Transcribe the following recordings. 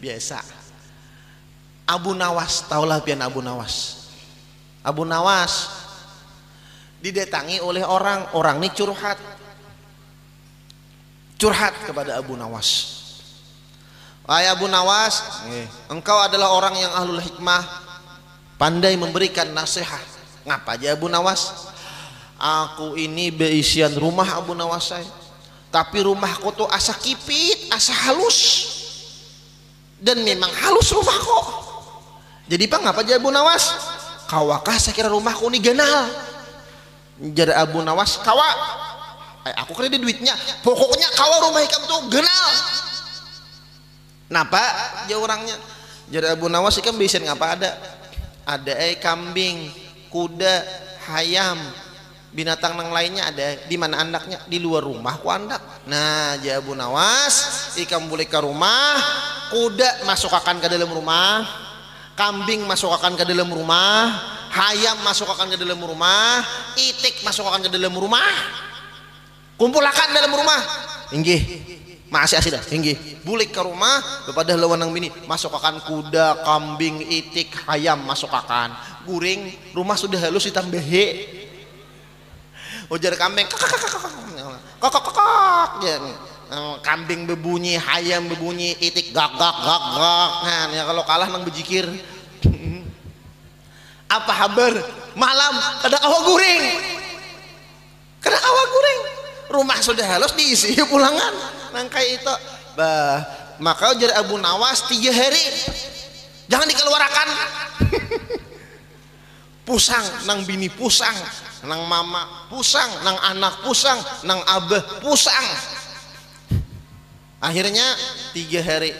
Biasa. Abu Nawas, taulah pian Abu Nawas. Abu Nawas didatangi oleh orang ini curhat kepada Abu Nawas. Wahai Abu Nawas, engkau adalah orang yang ahlul hikmah, pandai memberikan nasihat. Ngapa aja Abu Nawas? Aku ini beisian rumah Abu Nawas saya, tapi rumahku tuh asa kipit, asa halus, dan memang halus rumahku. Jadi pak ngapa aja Abu Nawas? Kawakah saya kira rumahku ini ganal. Jadi Abu Nawas, kawa, aku kredit duitnya, pokoknya kawa rumah ikam tuh ganal. Napa jauh orangnya? Jadi Abu Nawas ikam bisa ngapa ada kambing, kuda, hayam, binatang yang lainnya ada. Di mana andaknya? Di luar rumah ku andak. Nah jadi Abu Nawas ikam boleh ke rumah, kuda masuk akan ke dalam rumah, kambing masuk akan ke dalam rumah, hayam masuk akan ke dalam rumah, itik masuk akan ke dalam rumah, kumpulakan dalam rumah. Inggih, masih asih dah. Inggih, bulik ke rumah, kepada lawan bini masuk akan kuda, kambing, itik, hayam masuk akan. Guring, rumah sudah halus ditambah he. Ujar kambing, kakak, kambing berbunyi, hayam berbunyi, itik gak. Nah, ya kalau kalah nang bejikir. Apa kabar? Malam kada kawa guring. Rumah sudah halus diisi pulangan. Nang kayak itu. Bah, maka ujar Abu Nawas 3 hari. Jangan dikeluarkan. Pusang nang bini pusang, nang mama pusang, nang anak pusang, nang abah pusang. Akhirnya 3 hari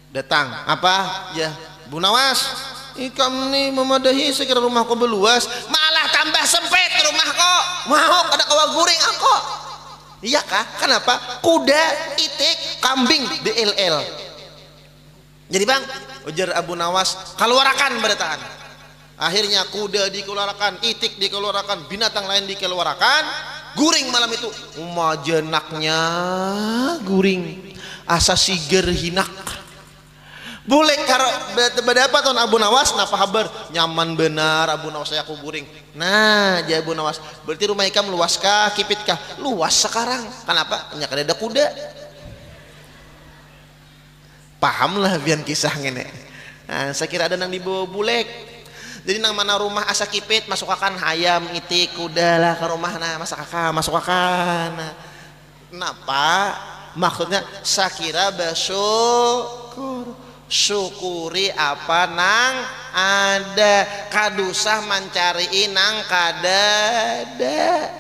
datang apa ya Bu Nawas, ikam nih memadahi sekira rumahku beluas, malah tambah sempit rumahku. Mau ada kawa guring aku. Iya kah? Kenapa? Kuda, itik, kambing DLL. Jadi bang, ujar Abu Nawas, keluarkan bertahan. Akhirnya kuda dikeluarkan, itik dikeluarkan, binatang lain dikeluarkan. Guring malam itu umajenaknya guring asa siger hinak. Boleh karo berdapat on Abu Nawas napa kabar? Nyaman benar Abu Nawas saya aku guring. Nah, jadi Abu Nawas, berarti rumah ikam luas kah, kipit kah? Luas sekarang. Kenapa? Hanya kada ada kuda. Pahamlah biar kisah ngene. Nah, saya kira ada nang dibawa bulek. Jadi nang mana rumah asa kipit masuk akan hayam, itik, kuda lah ke rumah nah masuk akan. Nah, kenapa? Maksudnya sakira syukuri apa nang ada, kadusah mencari inang kadada.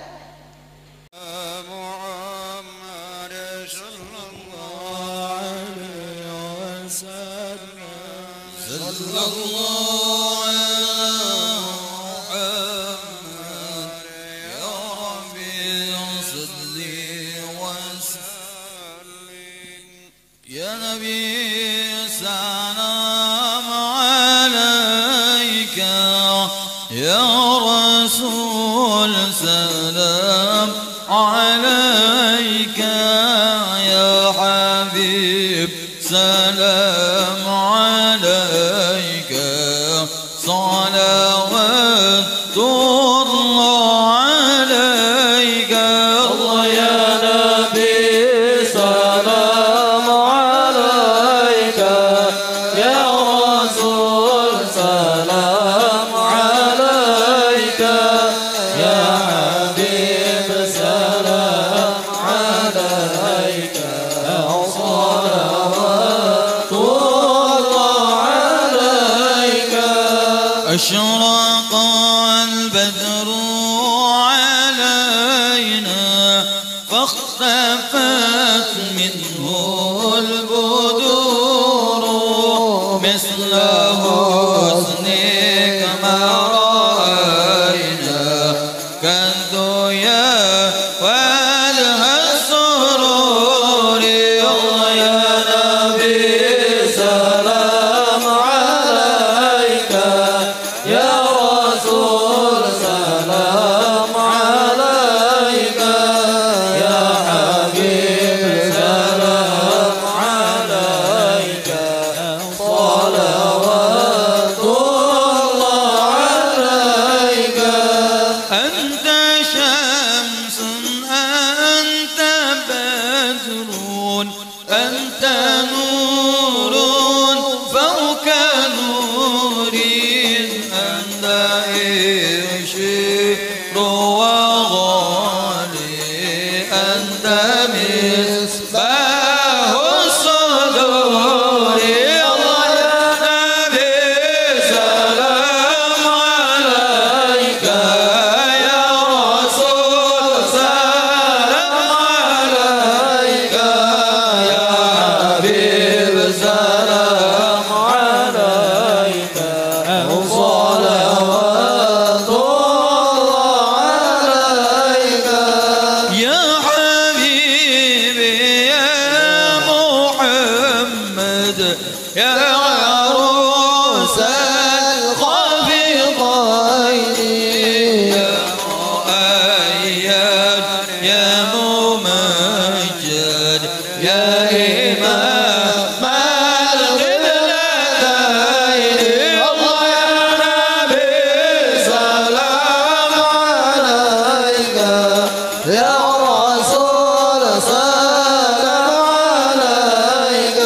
سلام عليك يا حبيب سلام عليك صلوات الله عليك الله يا نبي سلام عليك يا رسول سلام عليك يا حبيب سلام عليك صلوات الله عليك أشرق البدر علينا فاختفت منه البدور مثل حسنك ما رأينا كالدنيا ولها السرور الله يا نبي سلام عليك يا أنت نور فوق نور أنت إشير وغالي أنت مصباح الصدور الله يا نبي سلام عليك يا رسول سلام عليك يا حبيب سلام عليك وصلوات الله عليك يا حبيبي يا محمد يا عروس الخفيقين يا مؤيد يا ممجد يا إمام القبلتين الله يا نبي سلام عليك يا رسول سلام عليك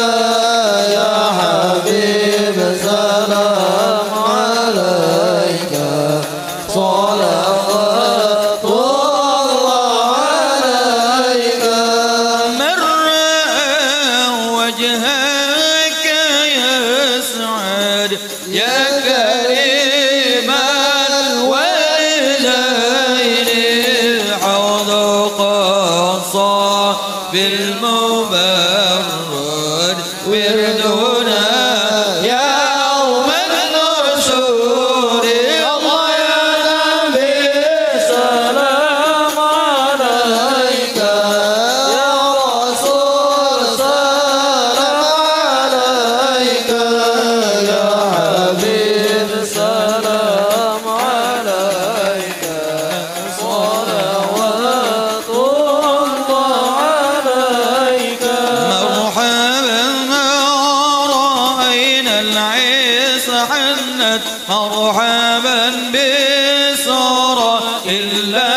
يا حبيب سلام عليك صلوات الله عليك من رأى وجهك يسعد يا كريم الوالدين حوض قصى بالمبرد وردنا يوم النشور الله يا نبي سلام عليك يا رسول سلام عليك يا حبيب سلام عليك صلوات الله عليك مرحبا رأينا العيس حنت مرحبا بسارة إلا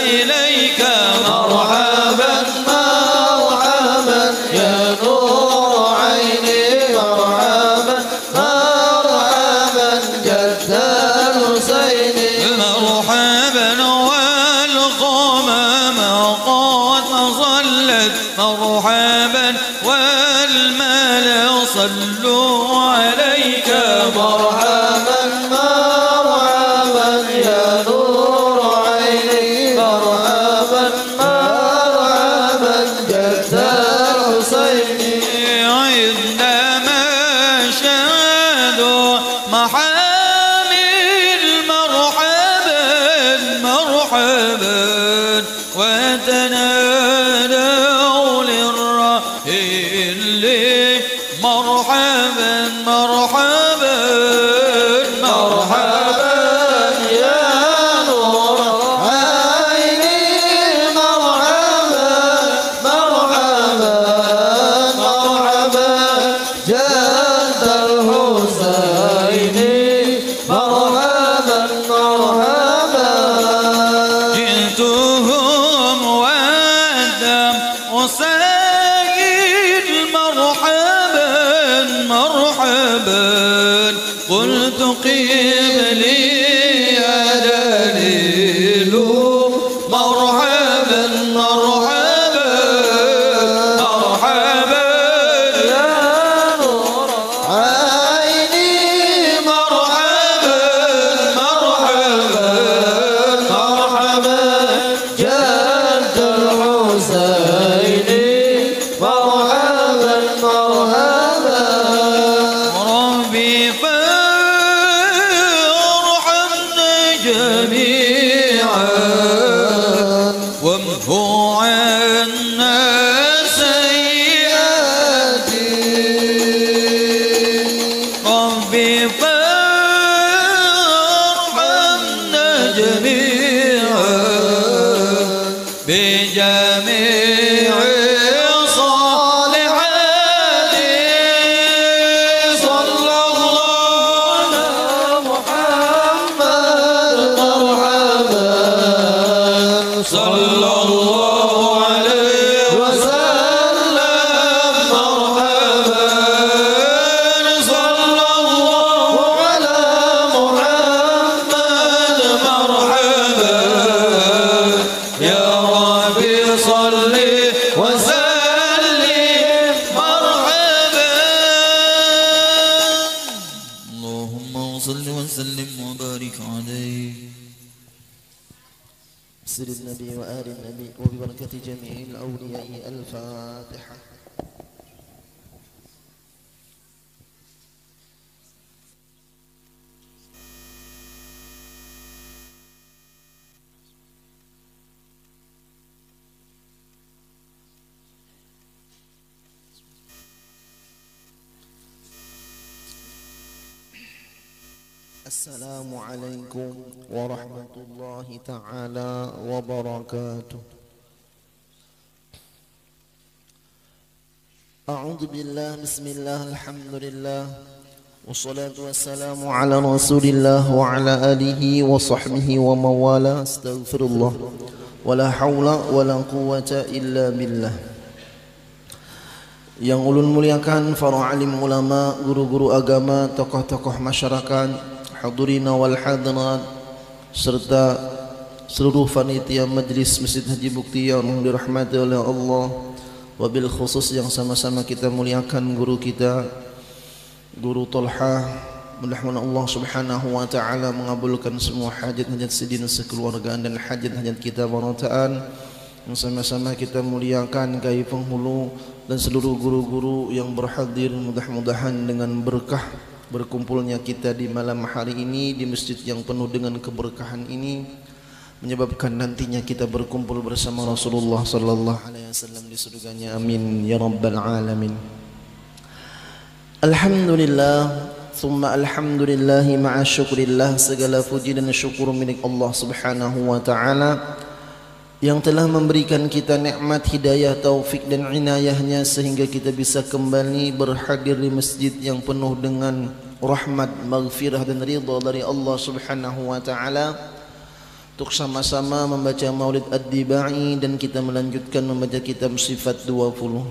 إليك مرحبا مرحبا يا نور عيني مرحبا مرحبا جد الحسين مرحبا والغمام قد ظلت مرحبا والمال صلوا عليك مرحبا مرحبا يا نور عيني مرحبا مرحبا جد الحسين عندما شهدوا محامل مرحبا مرحبا وتنادوا للرحيل مرحبا مرحبا مرحبا يا نور عيني مرحبا مرحبا مرحبا جد الحسين مرحبا مرحبا جئتهم والدم وسيد مرحبا مرحبا قلت قبلي يا دليل مرحبا مرحبا مرحبا يا نور عيني مرحبا مرحبا مرحبا جد الحسين مرحبا مرحبا ربي وسلم وبارك عليه. بسر النبي وآل النبي وببركة جميع الأولياء. الفاتحة. السلام عليكم ورحمة الله تعالى وبركاته. أعوذ بالله بسم الله الحمد لله والصلاة والسلام على رسول الله وعلى آله وصحبه ومواله. استغفر الله ولا حول ولا قوة إلا بالله. Yang ulun muliakan para alim ulama, guru-guru agama, tokoh-tokoh masyarakat, hadirina wal hadirat, serta seluruh panitia majlis Masjid Haji Bukti yang dirahmati oleh Allah, wabil khusus yang sama-sama kita muliakan guru kita, Guru Tolha. Mudah-mudahan Allah Subhanahu wa taala mengabulkan semua hajat-hajat sedin sekeluargaan dan hajat-hajat kita barataan. Sama-sama kita muliakan Kiai Penghulu dan seluruh guru-guru yang berhadir. Mudah-mudahan dengan berkah berkumpulnya kita di malam hari ini di masjid yang penuh dengan keberkahan ini menyebabkan nantinya kita berkumpul bersama Rasulullah sallallahu alaihi wasallam di surganya. Amin ya rabbal alamin. Alhamdulillah thumma alhamdulillah ma'a syukrillah. Segala puji dan syukur milik Allah Subhanahu wa taala yang telah memberikan kita nikmat hidayah, taufik dan inayahnya sehingga kita bisa kembali berhadir di masjid yang penuh dengan rahmat, maghfirah dan ridha dari Allah Subhanahu wa taala untuk sama-sama membaca Maulid Ad-Dibai dan kita melanjutkan membaca kitab Sifat 20.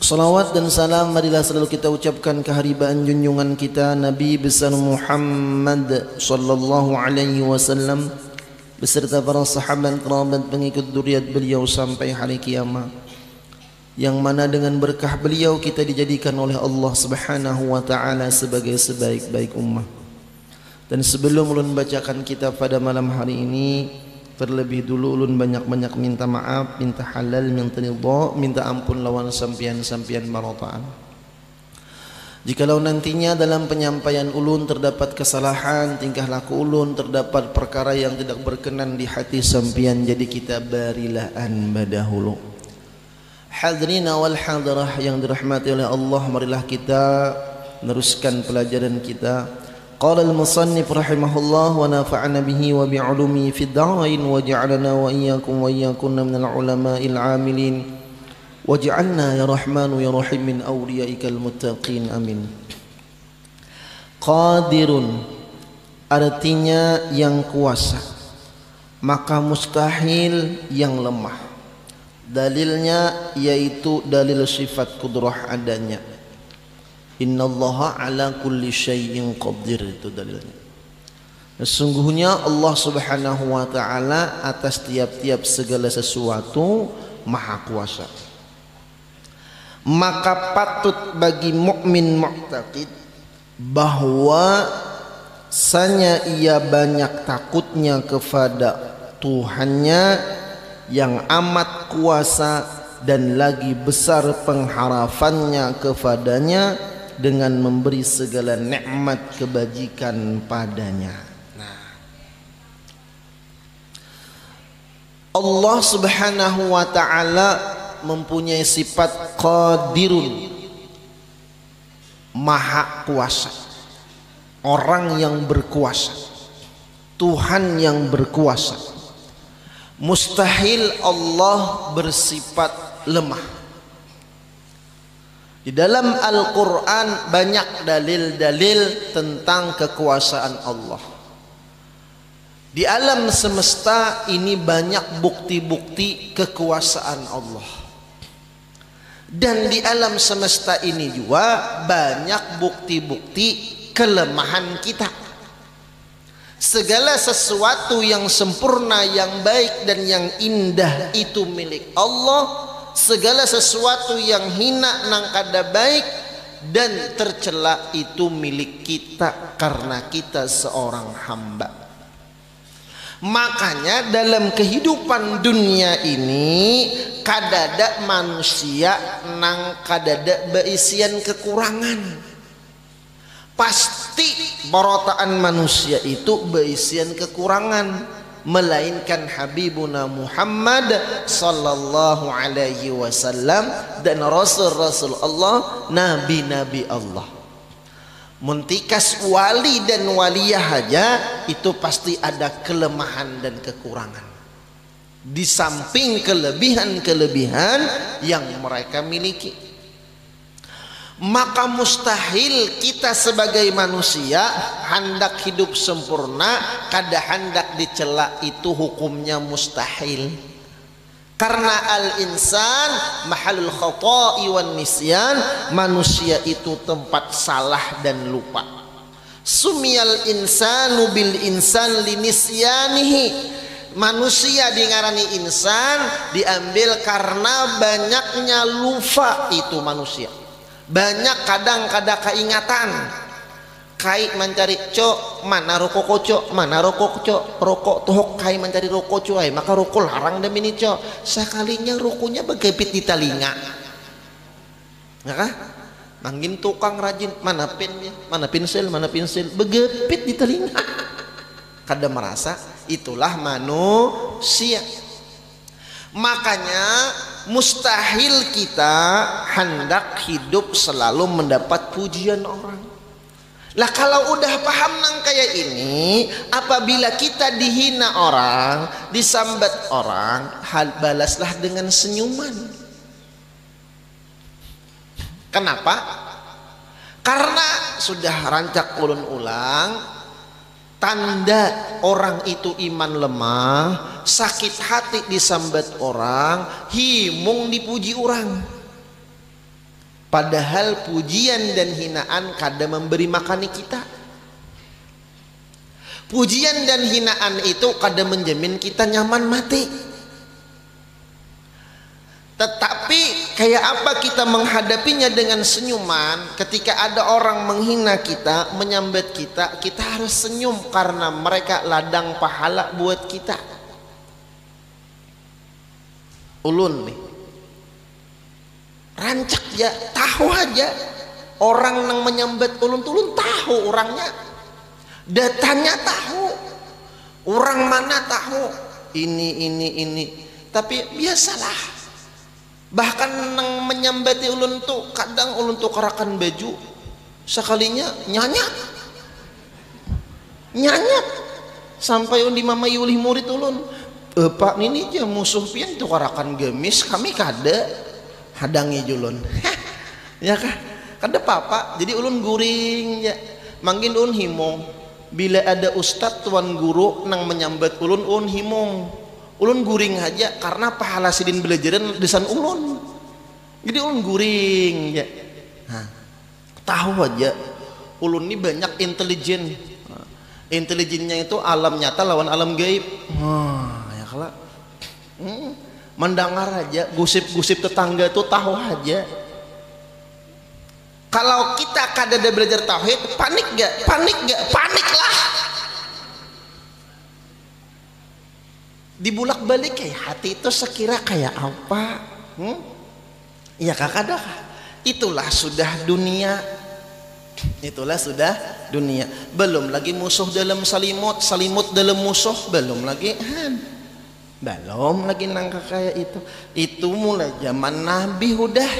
Salawat dan salam marilah selalu kita ucapkan keharibaan junjungan kita Nabi besar Muhammad sallallahu alaihi wasallam beserta para sahabat, kerabat, pengikut dzurriat beliau sampai hari kiamat, yang mana dengan berkah beliau kita dijadikan oleh Allah Subhanahu wa taala sebagai sebaik-baik ummah. Dan sebelum ulun bacakan kitab pada malam hari ini, terlebih dulu ulun banyak-banyak minta maaf, minta halal, minta ridha, minta ampun lawan sampian-sampian barataan. Jikalau nantinya dalam penyampaian ulun terdapat kesalahan, tingkah laku ulun terdapat perkara yang tidak berkenan di hati sampian, jadi kita barilah an badahulu. Hadirina wal hadirah yang dirahmati oleh Allah, marilah kita meneruskan pelajaran kita. Qala al-musannif rahimahullah wa nafa'ana bihi wa bi'ulumi fid darain wa ja'alana wa iyyakum wa iyyakunna minal ulama'il 'amilin waj'alna ya rahmanu ya rahim min awliyaikal muttaqin. Amin. Qadirun artinya yang kuasa, maka mustahil yang lemah. Dalilnya yaitu dalil sifat kudrah adanya. Innallaha ala kulli syai'in qadir, itu dalilnya. Sesungguhnya Allah Subhanahu wa taala atas tiap-tiap segala sesuatu maha kuasa. Maka patut bagi mukmin mu'taqid bahwa sanya ia banyak takutnya kepada Tuhannya yang amat kuasa dan lagi besar pengharapannya kepadanya dengan memberi segala nikmat kebajikan padanya. Allah Subhanahu wa taala mempunyai sifat qadirun, maha kuasa, orang yang berkuasa, Tuhan yang berkuasa. Mustahil Allah bersifat lemah. Di dalam Al-Quran banyak dalil-dalil tentang kekuasaan Allah. Di alam semesta ini banyak bukti-bukti kekuasaan Allah. Dan di alam semesta ini juga banyak bukti-bukti kelemahan kita. Segala sesuatu yang sempurna, yang baik dan yang indah itu milik Allah. Segala sesuatu yang hina nang kada baik dan tercela itu milik kita karena kita seorang hamba. Makanya dalam kehidupan dunia ini kadada manusia nang kadada beisian kekurangan. Pasti borotaan manusia itu beisian kekurangan, melainkan Habibuna Muhammad sallallahu alaihi wasallam dan Rasul-Rasul Allah, Nabi-Nabi Allah. Muntikas wali dan waliyah aja itu pasti ada kelemahan dan kekurangan, di samping kelebihan-kelebihan yang mereka miliki. Maka mustahil kita sebagai manusia hendak hidup sempurna kada hendak dicela, itu hukumnya mustahil. Karena al-insan mahalul khata'i wan nisyan, manusia itu tempat salah dan lupa. Sumiyal insanu bil insan linisyanihi, manusia dingarani insan diambil karena banyaknya lupa itu manusia. Banyak kadang kada keingatan. Kai mencari cok mana rokok cok, mana rokok cok, rokok tohok kai mencari rokok coy, maka rokok larang demi ini cok. Sekalinya rokoknya begepit di telinga, ya kah? Mangin tukang rajin mana pennya, mana pensil, begepit di telinga. Kada merasa itulah manusia. Makanya mustahil kita hendak hidup selalu mendapat pujian orang. Lah kalau udah paham nang kayak ini, apabila kita dihina orang, disambat orang, balaslah dengan senyuman. Kenapa? Karena sudah rancak ulun ulang, tanda orang itu iman lemah, sakit hati disambat orang, himung dipuji orang. Padahal pujian dan hinaan kada memberi makani kita. Pujian dan hinaan itu kada menjamin kita nyaman mati. Tetapi kayak apa kita menghadapinya dengan senyuman? Ketika ada orang menghina kita, menyambat kita, kita harus senyum karena mereka ladang pahala buat kita. Ulun nih rancak ya, tahu aja orang yang menyambat ulun tahu orangnya, datanya tahu, orang mana tahu, ini, tapi biasalah. Bahkan yang menyambati ulun tuh kadang ulun tuh kerakan baju, sekalinya nyanyat sampai undi mama yulih murid ulun, pak ini aja musuh pian tuh kerakan gemis kami kada hadangi julun. Ya kah? Kada apa-apa. Jadi ulun guring ya. Mangkin ulun himong. Bila ada ustad tuan guru nang menyambat ulun himong. Ulun guring aja karena pahala sidin belajaran desan ulun. Jadi ulun guring ya. Nah, tahu aja ulun ini banyak intelijen. Intelijennya itu alam nyata lawan alam gaib. Ya kala. Mendengar aja gosip-gosip tetangga tuh tahu aja. Kalau kita kadada belajar tauhid, panik gak? Paniklah. Dibulak balik kayak hati itu sekira kayak apa? Iya kakak. Itulah sudah dunia. Belum lagi musuh dalam salimut dalam musuh, belum lagi nangka kayak itu mulai zaman Nabi udah.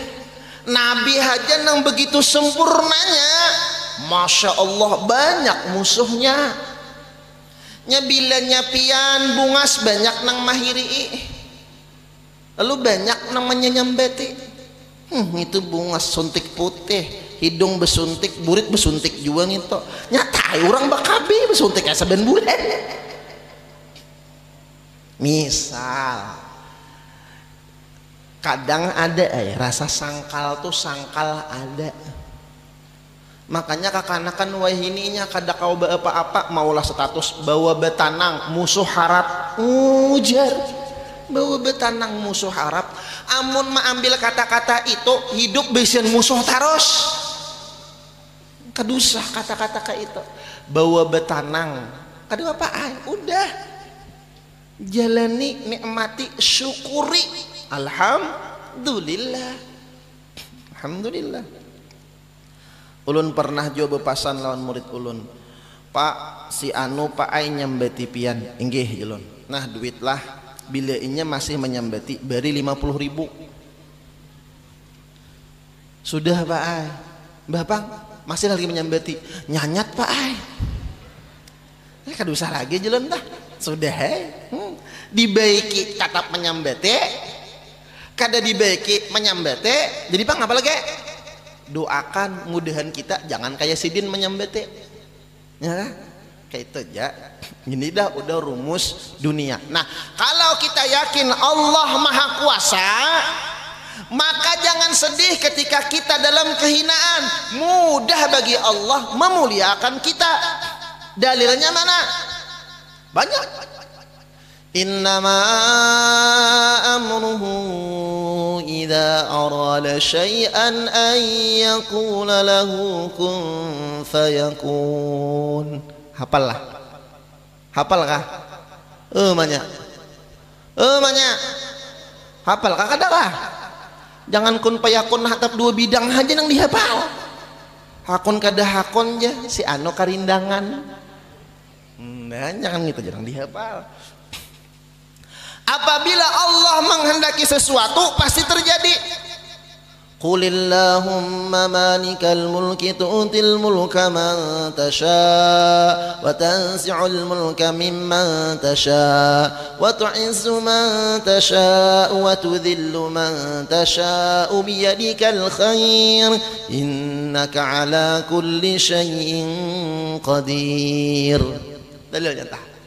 Nabi aja nang begitu sempurnanya, Masya Allah banyak musuhnya. Bila nyapian bungas banyak nang mahiri, lalu banyak nang menyambati. Itu bungas suntik putih, hidung besuntik, burit besuntik juga gitu. Nyatai orang bakabi besuntik asa ben bulan. Misal kadang ada rasa sangkal tuh ada. Makanya kakanakan wahininya kada kau apa-apa maulah status bawa betanang musuh harap ujar, bawa betanang musuh harap. Amun ambil kata-kata itu hidup besian musuh taros. Kadusah kata-kata kayak itu. Bawa betanang. Kadang apa? Udah. Jalani, nikmati, syukuri. Alhamdulillah. Alhamdulillah. Ulun pernah coba pasan lawan murid ulun. Pak, si anu Pak ai nyambeti pian. Inggih jelun. Nah, duit lah. Bila inya masih menyambeti bari 50.000. Sudah Pak ai. Bapak masih lagi menyambeti. Nyanyat Pak ai. Kadusah lagi jelun dah. Sudah dibaiki katap menyambeti. Kada dibaiki menyambeti. Jadi Pak ngapa lagi? Doakan mudahan kita jangan kayak Sidin menyambeti. Ya, kayak itu aja. Ini dah udah rumus dunia. Nah, kalau kita yakin Allah Maha Kuasa, maka jangan sedih ketika kita dalam kehinaan. Mudah bagi Allah memuliakan kita. Dalilnya mana? Banyak. Innama amruhu idza arada syai'an an yaqula lahu kun fayakun. Hafal lah. Hafal kah? Manya. Manya. Hafal kah kada lah? Jangan kun fayakun hatap 2 bidang aja nang dihafal. Hakun kada hakun aja si anu karindangan. Nah, jangan gitu, jangan dihafal. Apabila Allah menghendaki sesuatu pasti terjadi. Qulillahumma malikal mulki tu'til mulka man tasha wa tanzi'ul mulka mimman tasha wa tu'izzu man tasha wa tudhillu man tasha biyadikal khair innaka ala kulli syai'in qadir. Dalil nyata.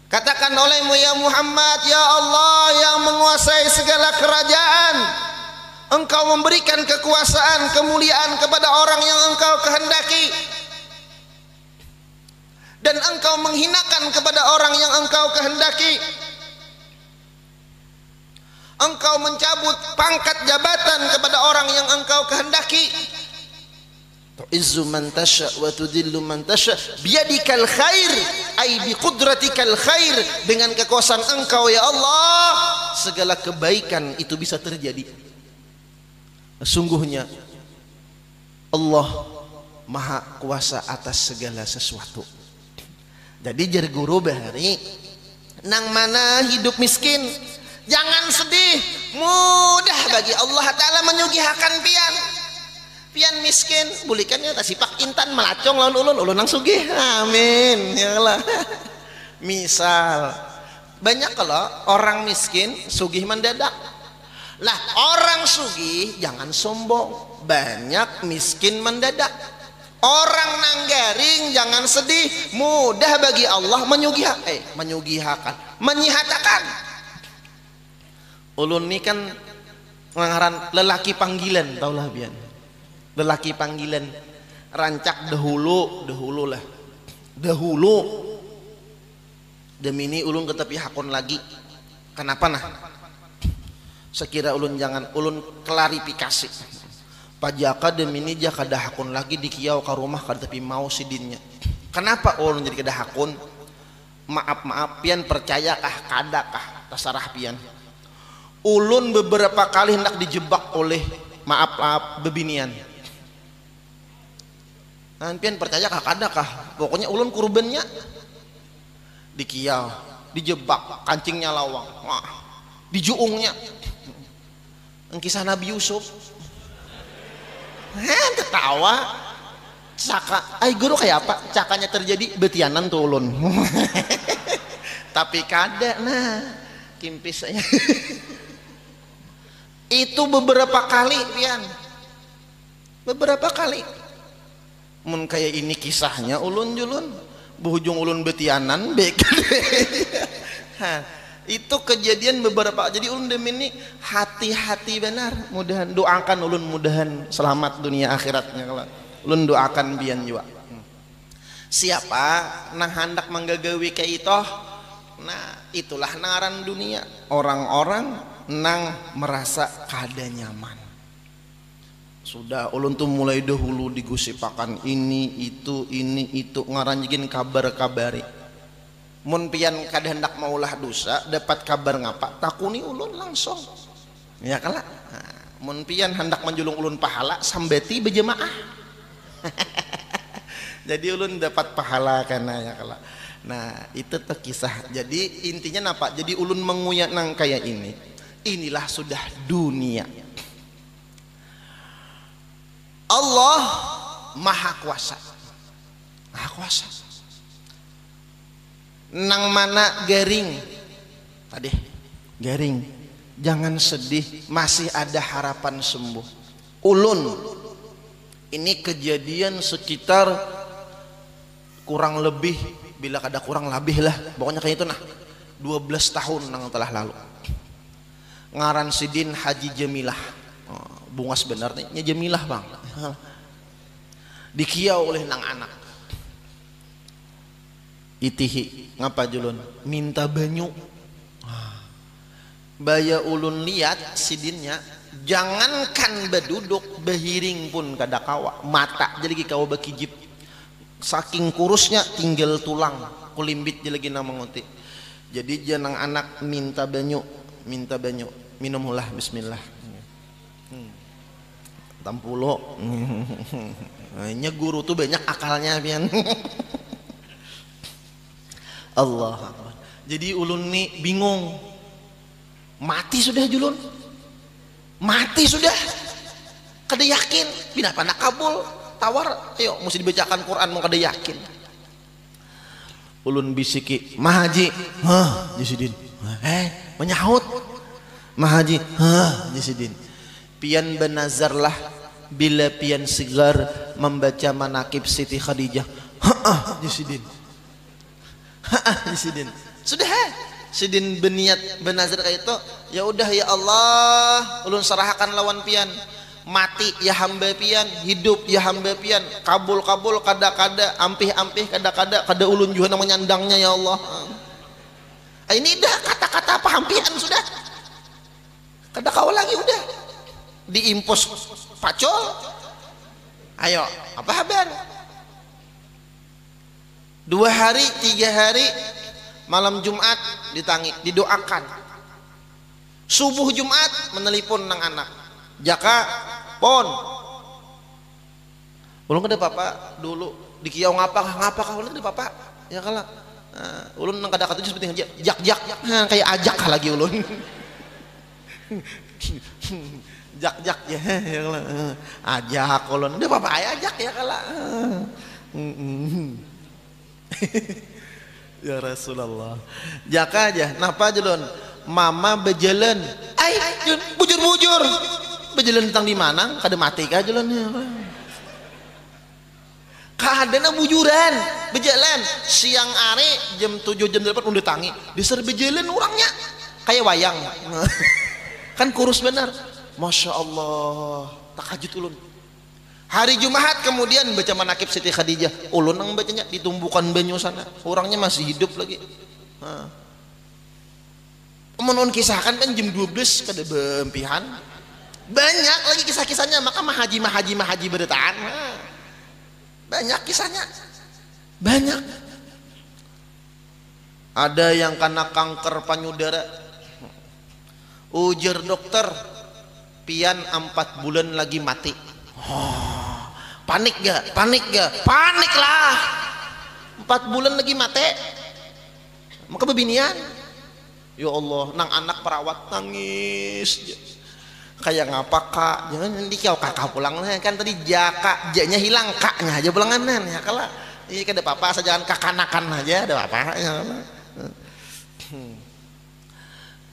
Katakan olehmu ya Muhammad, ya Allah yang menguasai segala kerajaan, Engkau memberikan kekuasaan, kemuliaan kepada orang yang Engkau kehendaki, dan Engkau menghinakan kepada orang yang Engkau kehendaki. Engkau mencabut pangkat jabatan kepada orang yang Engkau kehendaki. Tu'izzu man tasha wa tudillu man tasha biyadikal khair ay biqudratikal khair. Dengan kekuasaan Engkau ya Allah segala kebaikan itu bisa terjadi. Sungguhnya Allah Maha Kuasa atas segala sesuatu. Jadi jar guru bahari nang mana hidup miskin jangan sedih, mudah bagi Allah Ta'ala menyugihakan pian. Pian miskin bulikannya tak sipak intan melacong lawan ulun nang sugih. Amin ya Allah. Misal banyak kalau orang miskin sugih mendadak. Lah orang sugih jangan sombong, banyak miskin mendadak. Orang nanggaring jangan sedih, mudah bagi Allah menyugihakan, menyihatakan. Ulun ini kan ngaran lelaki panggilan, taulah bian. Lelaki panggilan rancak dahulu demi ini ulun ketepi hakon lagi. Kenapa nah? Sekira ulun jangan ulun klarifikasi. Pajaka demi ini jaka dah hakon lagi di kiau ka rumah ka tepi mau sidinnya. Kenapa ulun jadi kada hakon? Maaf pian percayakah kadakah terserah pian. Ulun beberapa kali hendak dijebak oleh maaf bebinian. Pian percaya kah kadakah? Pokoknya ulun kurbannya di kiau, dijebak, kancingnya lawang, dijuungnya. Kisah Nabi Yusuf. Ketawa. Caka, guru kayak apa? Cakanya terjadi betianan tuh ulun. Tapi kada nah, kimpis saya. Itu beberapa kali pian. Beberapa kali. Mun kayak ini kisahnya ulun julun berujung ulun betianan bek. Itu kejadian beberapa. Jadi ulun demi ini hati-hati benar. Mudahan doakan ulun mudahan selamat dunia akhiratnya kalau ulun doakan bian juga. Siapa nang hendak menggagawi kayak itu? Nah itulah naran dunia. Orang-orang nang merasa kada nyaman. Sudah ulun tuh mulai dahulu digusipakan ini itu ngaranjigin kabar-kabari. Mun pian kada hendak maulah dosa dapat kabar ngapa takuni ulun langsung. Ya kala. Nah, mun pian hendak menjulung ulun pahala sambeti berjemaah. Jadi ulun dapat pahala karena ya kala. Nah, itu tuh kisah. Jadi intinya apa? Jadi ulun menguyak nang kayak ini. Inilah sudah dunia. Allah maha kuasa. Maha kuasa. Nang mana garing. Tadi garing. Jangan sedih, masih ada harapan sembuh. Ulun ini kejadian sekitar kurang lebih, bila kada kurang lebih lah, pokoknya kayak itu nah 12 tahun nang telah lalu. Ngaran sidin Haji Jamilah. Bunga sebenarnya Jamilah bang. Dikiau oleh nang anak. Itihi ngapa julun? Minta banyu. Baya ulun lihat sidinnya, jangankan beduduk, behiring pun kada kawa. Mata jadi kawa bakijip. Saking kurusnya tinggal tulang, kulimbit jadi lagi nama nguti. Jadi janang anak minta banyu, minumlah bismillah. Tampulo. Nya guru tuh banyak akalnya pian. Allah. Jadi ulun nih bingung. Mati sudah julun. Mati sudah. Kada yakin. Pindah panah kabul. Tawar. Ayo mesti dibacakan Quran mau kada yakin. Ulun bisiki. Mahaji. Hah. Jisidin. Menyahut. Mahaji. Hah. Jisidin. Pian benazarlah. Bila pian segar membaca manakib Siti Khadijah. Hah. Jisidin. Hah. Jisidin. Sudah. Sidin berniat benazar kayak itu, ya udah ya Allah, ulun serahkan lawan pian. Mati ya hamba pian, hidup ya hamba pian, kabul kada ampih kada ulun juga nama nyandangnya ya Allah. Ini dah kata-kata paham pian sudah. Kada kau lagi udah. Diimpos pacol. Ayo, apa kabar? 2 hari, 3 hari malam Jumat didoakan. Subuh Jumat menelepon nang anak. Jaka pon. Ulun kada papa dulu dikiau ngapa kah ulun kada papa. Ya kala. Ulun nang kada katuju seperti jak kayak ajak lagi ulun. Jak ya kala. Ajak ulun. Kada papa ajak ya kala. Ya Rasulullah. Jaka aja. Napa julun? Mama bejalan. Bujur. Bejalan tentang di mana? Kada mati kah julun? Kadana bujuran, bejalan. Siang are jam 7 jam 8 udah tangi. Diser bejalan orangnya kayak wayang. Kan kurus benar. Masya Allah. Takajut ulun. Hari Jumat kemudian baca manakib Siti Khadijah. Ulun nang bacanya ditumbukan banyu sana. Orangnya masih hidup lagi. Menurut kisahkan kan jam 12 kada bempihan. Banyak lagi kisah-kisahnya. Maka mahaji berdetaan. Banyak kisahnya. Banyak. Ada yang kena kanker payudara. Ujar dokter, pian 4 bulan lagi mati. Panik gak? Panik lah. 4 bulan lagi mati. Maka bebinian. Ya Allah, nang anak perawat nangis. Kayak ngapa kak? Jangan nanti kau kakak pulang kan tadi jaka, jaknya hilang kaknya aja pulanganan ya kala. Iya kada apa-apa asal jangan kakanakan aja ada apa ya.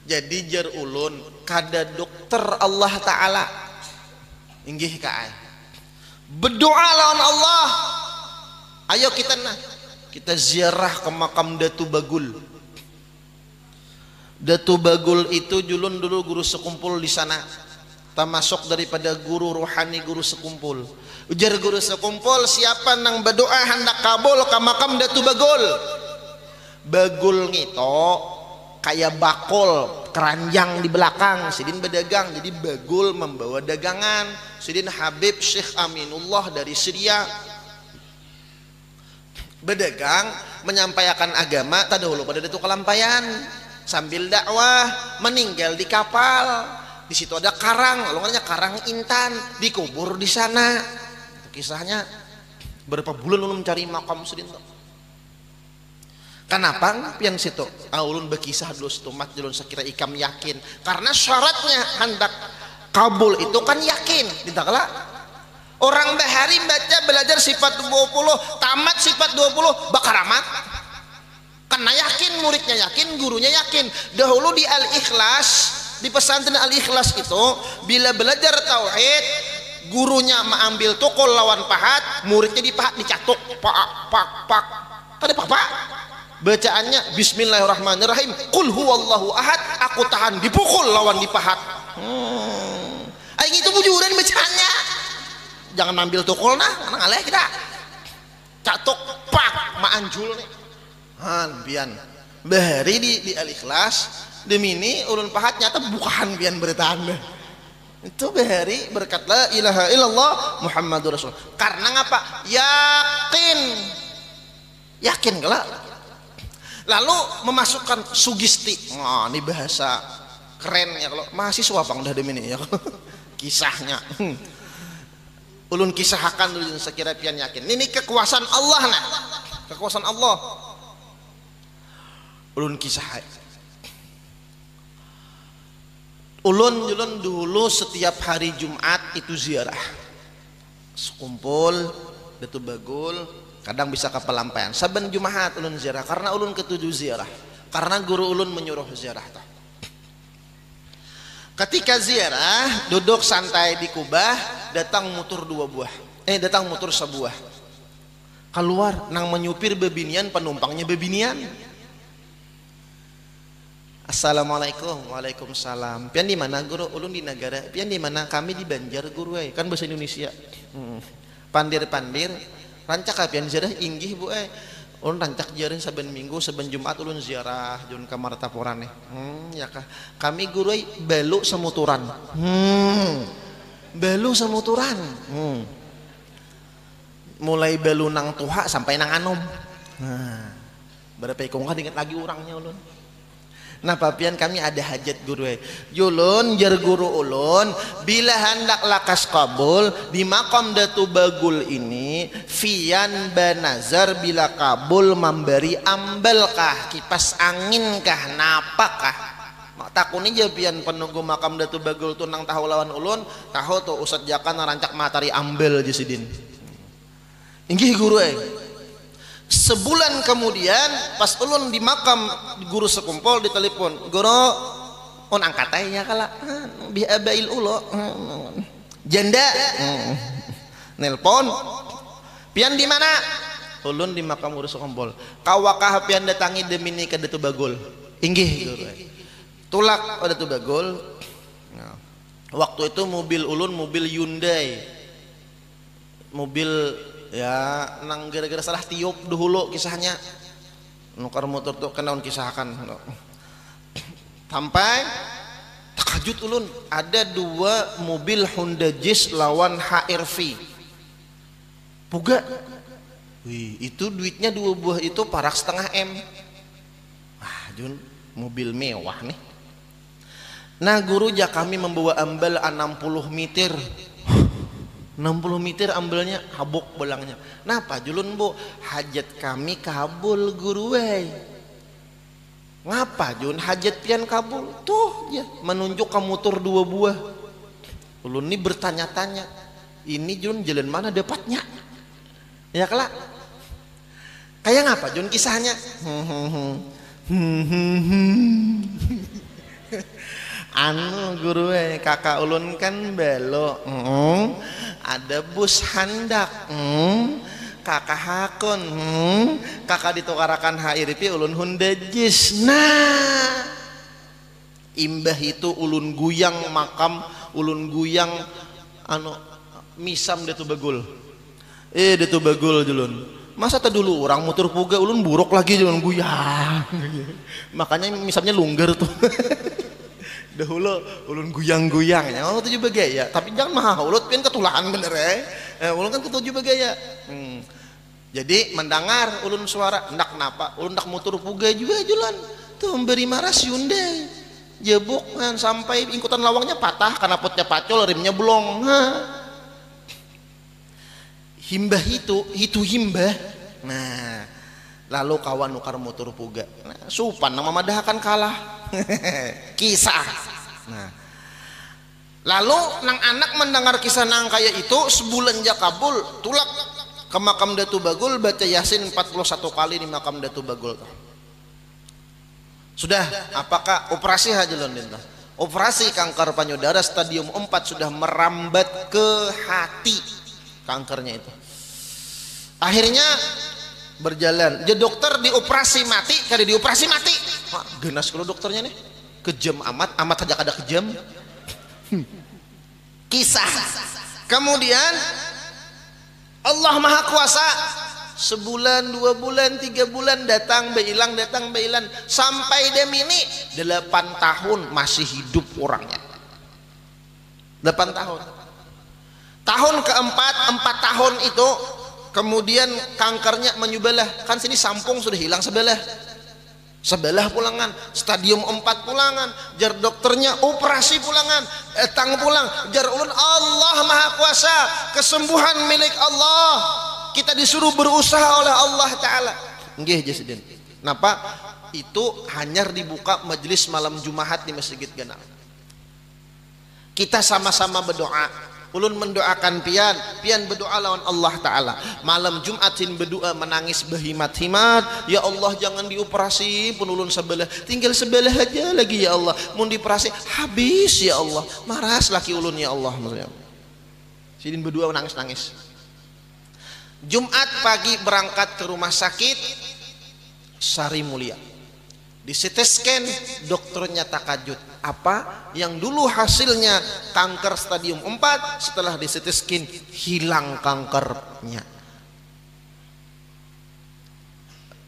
Jadi jar ulun kada dokter Allah Ta'ala inggih ka berdoa lawan Allah. Ayo kita ziarah ke makam Datu Bagul. Datu Bagul itu julun dulu guru sekumpul di sana. Termasuk daripada guru rohani guru sekumpul. Ujar guru sekumpul, siapa nang berdoa hendak kabul ke makam Datu Bagul. Bagul ngito kayak bakul keranjang di belakang, sidin berdagang, jadi bagul membawa dagangan. Sidin Habib Syekh Aminullah dari Syria berdagang menyampaikan agama tadahulu pada itu kelampayan sambil dakwah, meninggal di kapal. Di situ ada karang, lalu namanya Karang Intan, dikubur di sana. Itu kisahnya. Berapa bulan ulun mencari makam sidin. Kenapa? Pian situ ulun berkisah dulu setumat ulun sekira ikam yakin karena syaratnya hendak kabul itu kan yakin tidak kalah orang bahari baca belajar sifat 20 tamat sifat 20 bakaramat karena yakin muridnya yakin gurunya yakin. Dahulu di Al-Ikhlas di pesantren Al-Ikhlas itu bila belajar tauhid gurunya mengambil tukul lawan pahat muridnya dipahat dicatuk pak tadi pak bacaannya bismillahirrahmanirrahim qul huwallahu ahad aku tahan dipukul lawan dipahat. Aing itu bujuran bacaannya jangan ambil tukul nah karena ngaleh kita catuk pak maanjul nih bian bahari di Al-Ikhlas demi ini ulun pahat nyata bukan bian beritahan itu bahari berkat la ilaha illallah Muhammadur Rasul karena ngapa yakin kelak lalu memasukkan sugesti. Ini bahasa keren ya kalau mahasiswa pang dah demi ini ya kisahnya ulun kisahkan dulu sekira pian yakin ini kekuasaan Allah nah kekuasaan Allah ulun kisah ulun dulu setiap hari Jumat itu ziarah sekumpul Datu Bagul kadang bisa ke Pelampaian saben Jumat ulun ziarah karena ulun ketujuh ziarah karena guru ulun menyuruh ziarah toh. Ketika ziarah duduk santai di kubah datang mutur datang mutur sebuah keluar nang menyupir bebinian penumpangnya bebinian. Assalamualaikum. Waalaikumsalam. Pian di mana guru? Ulun di negara. Pian di mana? Kami di Banjar guru kan bahasa Indonesia. Pandir rancak pian ziarah inggih bu ulun rancak ziarah saben minggu saben Jumat ulun ziarah jun ka Martapuran ya kah kami guru balu semuturan balu semuturan mulai balu nang tuha sampai nang anom berapa ikong kan ingat lagi orangnya ulun. Nah papian kami ada hajat guru Yulun jar guru ulun bila hendak lakas kabul di makam Datu Bagul ini fian banazar bila kabul memberi ambal kah kipas angin kah napakah takuni aja pian penunggu makam Datu Bagul tuh nang tahu lawan ulun tahu tuh Ustadz Jaka narancak matari ambal jasidin inggih guru sebulan kemudian pas ulun di makam guru sekumpul ditelepon guru on angkat aja kala bi abail ulo janda nelpon pian di mana ulun di makam guru sekumpul kawakah pian datangi demi ni ke Datu Bagul inggih guru tulak Datu Bagul waktu itu mobil ulun mobil Hyundai mobil ya nang gara-gara salah tiup dahulu kisahnya nukar motor tuh kenaun kisahkan sampai takajut ulun ada dua mobil Honda Jazz lawan HRV puga wih itu duitnya dua buah itu parak setengah M jun mobil mewah nih. Nah guru ja kami membawa ambal 60 meter 60 meter ambilnya habuk belangnya. Napa julun bu hajat kami kabul guru ngapa jun hajat pian kabul tuh ya menunjuk kamu tur dua buah ulun ini bertanya-tanya ini jun jalan mana dapatnya ya kelak kayak ngapa jun kisahnya anu guru kakak ulun kan belok ada bus handak kakak hakon kakak ditukarakan HRP ulun Honda Jazz. Nah imbah itu ulun guyang makam ulun guyang anu misam Datu Bagul Datu Bagul julun masa tadi dulu orang motor puga ulun buruk lagi julun guyang makanya misamnya lunggar tuh Dahulu ulun guyang-guyang ya, oh tujuh bagaya. Tapi jangan mahal, ulun pian ketulahan bener ya. Ulun kan ketujuh bagaya. Jadi mendengar ulun suara, ndak kenapa, ulun ndak motor puga juga julan. Tuh memberi maras Hyundai. Jebuk kan sampai ingkutan lawangnya patah karena potnya pacol, rimnya belum. Himbah itu himbah. Nah, lalu kawan nukar motor puga. Nah, supan nama madahakan kalah. Kisah. Nah, lalu nang anak mendengar kisah nang kayak itu sebulan jakabul tulak ke makam Datu Bagul baca Yasin 41 kali di makam Datu Bagul. Sudah, apakah operasi hajelon dinta? Operasi kanker payudara stadium 4 sudah merambat ke hati kankernya itu. Akhirnya berjalan. Jadi dokter dioperasi mati, kali dioperasi mati. Wah, genas kalau dokternya nih. Kejam amat saja kada kejam. Kisah. Kemudian Allah Maha Kuasa, sebulan, 2 bulan, 3 bulan datang beilang sampai demini 8 tahun masih hidup orangnya. 8 tahun. Tahun keempat, 4 tahun itu kemudian kankernya menyubalah. Kan sini sampung sudah hilang sebelah pulangan, stadium 4 pulangan, jar dokternya operasi pulangan, etang pulang, jar ulun Allah Maha Kuasa, kesembuhan milik Allah, kita disuruh berusaha oleh Allah Ta'ala. Nggih Jasidin. Kenapa? Itu hanya dibuka majelis malam Jumat di Masjid Ganang. Kita sama-sama berdoa. Ulun mendoakan pian berdoa lawan Allah Ta'ala. Malam Jumatin berdoa menangis berhimat-himat, ya Allah jangan dioperasi pun ulun sebelah, tinggal sebelah aja lagi ya Allah, mun dioperasi habis ya Allah, maras laki ulun ya Allah. Sidin berdoa menangis-nangis. Jumat pagi berangkat ke rumah sakit Sari Mulia, di CT scan dokternya takajud, apa yang dulu hasilnya kanker stadium 4 setelah di CT scan hilang kankernya.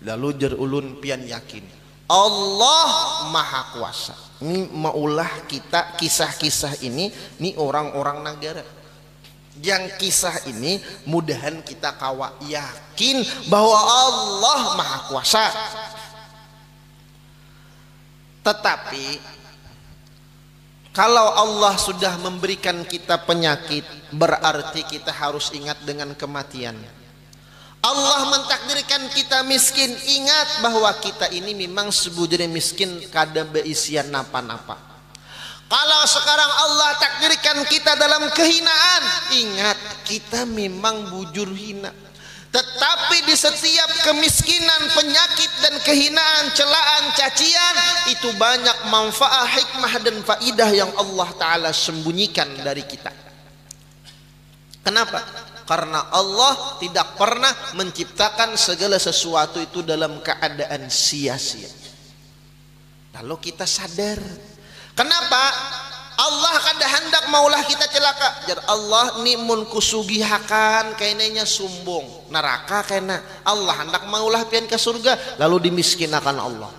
Lalu jar ulun pian yakin Allah Maha Kuasa. Ini maulah kita kisah-kisah ini orang-orang negara. Yang kisah ini mudahan kita kawa yakin bahwa Allah Maha Kuasa. Tetapi kalau Allah sudah memberikan kita penyakit, berarti kita harus ingat dengan kematian. Allah mentakdirkan kita miskin, ingat bahwa kita ini memang sebujurnya miskin, kada beisian napa-napa. Kalau sekarang Allah takdirkan kita dalam kehinaan, ingat kita memang bujur hina. Tetapi di setiap kemiskinan, penyakit dan kehinaan, celaan, cacian, itu banyak manfaat, hikmah dan faidah yang Allah Ta'ala sembunyikan dari kita. Kenapa? Karena Allah tidak pernah menciptakan segala sesuatu itu dalam keadaan sia-sia. Lalu kita sadar. Kenapa? Allah kada hendak maulah kita celaka. Jar Allah ni mun kusugihakan kainanya sumbung neraka kena. Allah hendak maulah pian ke surga lalu dimiskinakan Allah.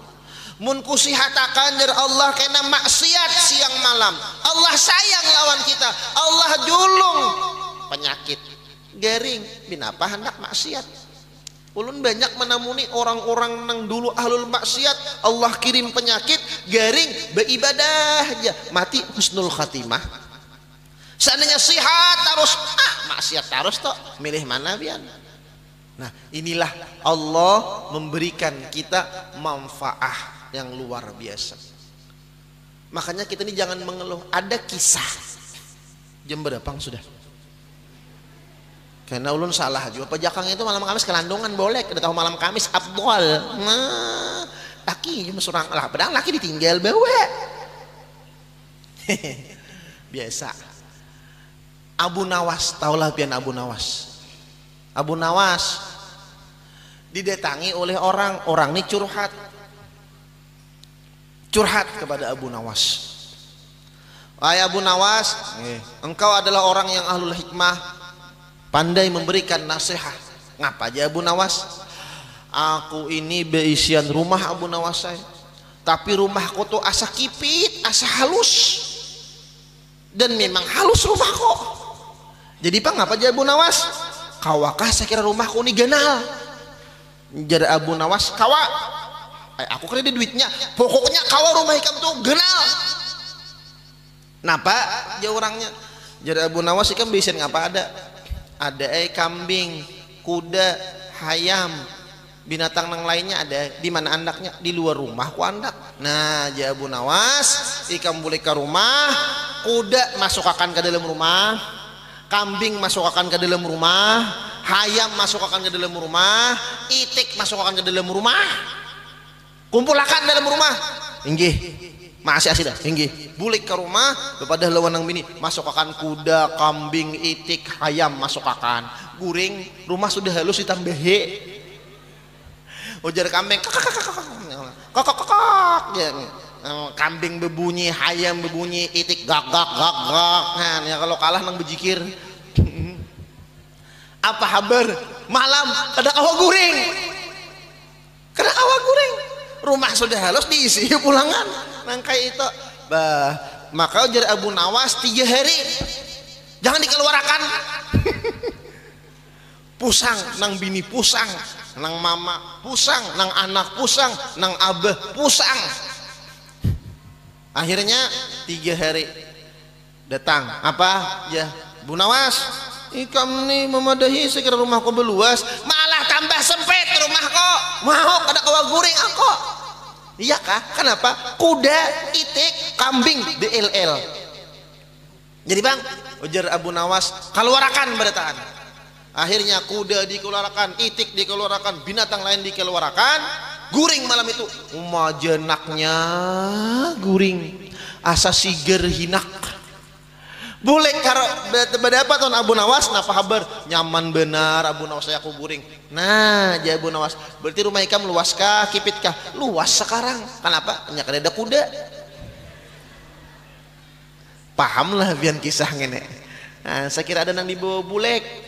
Mun kusihatakan jar Allah kena maksiat siang malam. Allah sayang lawan kita. Allah julung penyakit garing. Binapa hendak maksiat? Ulun banyak menamuni orang-orang nang dulu ahlul maksiat, Allah kirim penyakit garing beribadah aja mati husnul khatimah. Seandainya sihat terus maksiat terus toh, milih mana pian? Nah, inilah Allah memberikan kita manfaat yang luar biasa. Makanya kita ini jangan mengeluh. Ada kisah jam berapa sudah? Karena ulun salah juga. Pejakang itu malam Kamis kelandongan boleh. Kada tahu malam Kamis abdol. Nah, laki cuma surang lah. Padahal laki ditinggal bawa. Biasa. Abu Nawas, taulah pian Abu Nawas. Abu Nawas didatangi oleh orang ini curhat kepada Abu Nawas. Wahai Abu Nawas, engkau adalah orang yang ahlul hikmah, pandai memberikan nasihat. Ngapa aja Abu Nawas? Aku ini beisian rumah Abu Nawas saya. Tapi rumahku tuh asa kipit, asa halus. Dan memang halus rumahku. Jadi pak ngapa jadi Abu Nawas? Kawakah saya kira rumahku ini ganal. Jadi Abu Nawas kawa. Aku kira dia duitnya. Pokoknya kawa rumah ikam tuh ganal. Napa? Dia orangnya. Jadi Abu Nawas ikam bisa ngapa ada? Ada kambing, kuda, hayam, binatang yang lainnya ada. Di mana andaknya? Di luar rumah ku andak. Nah, jadi Abu Nawas ikam boleh ke rumah, kuda masukkan ke dalam rumah, kambing masukkan ke dalam rumah, hayam masukkan ke dalam rumah, itik masukkan ke dalam rumah, kumpulakan dalam rumah. Inggih, masih asih dah. Inggih, bulik ke rumah, kepada lawan nang bini masukkan kuda, kambing, itik, hayam masukkan. Guring, rumah sudah halus ditambahi. Ujar kambing, kakak, ya. Kambing berbunyi, hayam berbunyi, itik gak gak gak gak. Nah, ya kalau kalah nang bejikir. Apa kabar? Malam ada awak guring. Kada awak guring. Rumah sudah halus diisi pulangan. Nang kayak itu. Bah, maka ujar Abu Nawas 3 hari. Jangan dikeluarkan. Pusang nang bini pusang, nang mama pusang, nang anak pusang, nang abah pusang. Akhirnya 3 hari datang apa ya Bu Nawas, ikam nih memadahi sekira rumahku beluas, malah tambah sempit rumahku. Mau kada kawa guring aku. Iya kah? Kenapa? Kuda, itik, kambing DLL. Jadi bang, ujar Abu Nawas, keluarkan berdataan. Akhirnya kuda dikeluarkan, itik dikeluarkan, binatang lain dikeluarkan. Guring malam itu umajenaknya guring asa siger hinak. Boleh karo berdapat on Abu Nawas napa kabar? Nyaman benar Abu Nawas saya aku guring. Nah, jadi Abu Nawas, berarti rumah ikam luas kah, kipit kah? Luas sekarang. Kenapa? Hanya ada kuda. Pahamlah biar kisah ngene. Nah, saya kira ada nang dibawa bulek.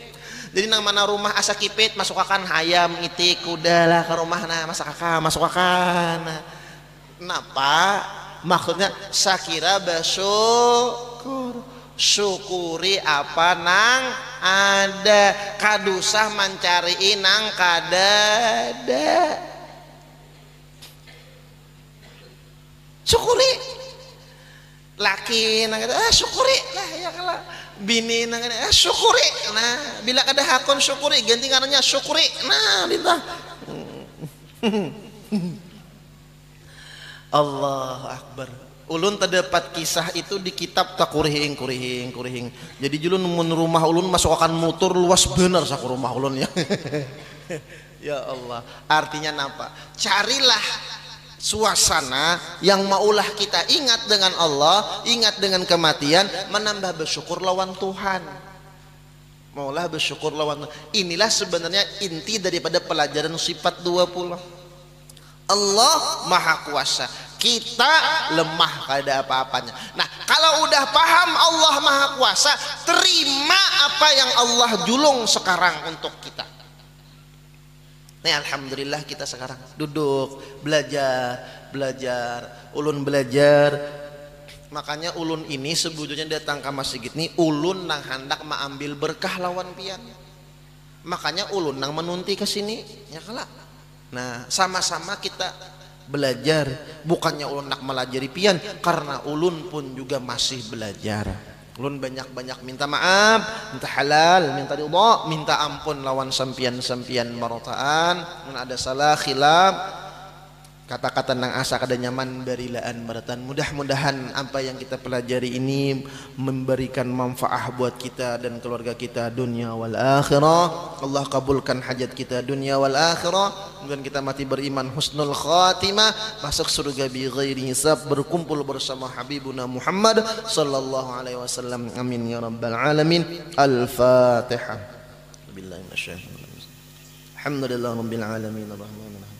Jadi nang mana rumah asa kipit masukkan hayam, itik, kuda lah ke rumah nah masukkan. Kenapa? Maksudnya sakira bersyukur. Syukuri apa nang ada, kadusah mencari nang kadada. Syukuri. Laki nang syukuri lah ya kalau bini nang syukuri. Nah, bila ada hakon syukuri, ganti ngarannya syukuri. Nah, bintang. Allahu Akbar. Ulun terdapat kisah itu di kitab tak kurihing. Jadi julun mun rumah ulun masuk akan motor luas bener saku rumah ulun ya. Ya Allah. Artinya apa? Carilah suasana yang maulah kita ingat dengan Allah, ingat dengan kematian, menambah bersyukur lawan Tuhan. Maulah bersyukur lawan Tuhan. Inilah sebenarnya inti daripada pelajaran sifat 20. Allah Maha Kuasa, kita lemah kada apa-apanya. Nah, kalau udah paham Allah Maha Kuasa, terima apa yang Allah julung sekarang untuk kita. Nah, alhamdulillah kita sekarang duduk belajar, ulun belajar. Makanya ulun ini sebetulnya datang ke masjid ini ulun nang hendak mengambil berkah lawan pian. Makanya ulun nang menunti ke sini, ya kala. Nah, sama-sama kita belajar, bukannya ulun nak melajari pian, karena ulun pun juga masih belajar. Ulun banyak-banyak minta maaf, minta halal, minta ridha, minta ampun lawan sampian-sampian marotaan. Mun ada salah khilaf, kata-kata nang asa kada nyaman barilaan baratan. Mudah-mudahan apa yang kita pelajari ini memberikan manfaat buat kita dan keluarga kita dunia wal akhirah. Allah kabulkan hajat kita dunia wal akhirah, dan kita mati beriman husnul khatimah, masuk surga bi ghairi hisab, berkumpul bersama Habibuna Muhammad sallallahu alaihi wasallam. Amin ya rabbal alamin. Al-Fatihah. Billahi minasyaitonir rajim. Alhamdulillahirabbil alamin arrahmanir rahim.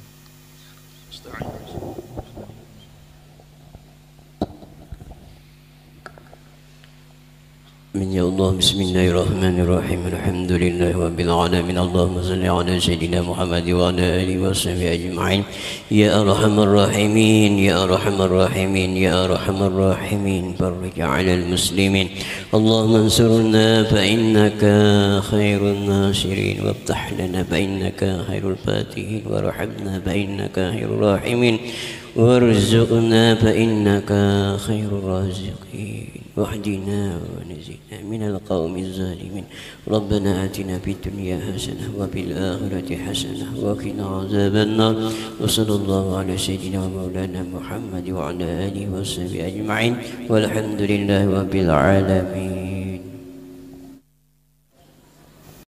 من يا الله بسم الله الرحمن الرحيم الحمد لله رب العالمين اللهم صل على سيدنا محمد وعلى آله وصحبه أجمعين يا أرحم الراحمين يا أرحم الراحمين يا أرحم الراحمين بارك على المسلمين اللهم انصرنا فإنك خير الناصرين وافتح لنا فإنك خير الفاتحين وارحمنا فإنك خير الراحمين وارزقنا فإنك خير الرازقين واهدنا ونجنا من القوم الظالمين ربنا آتنا في الدنيا حسنة وفي الآخرة حسنة وقنا عذاب النار وصلى الله على سيدنا ومولانا محمد وعلى آله وصحبه أجمعين والحمد لله رب العالمين.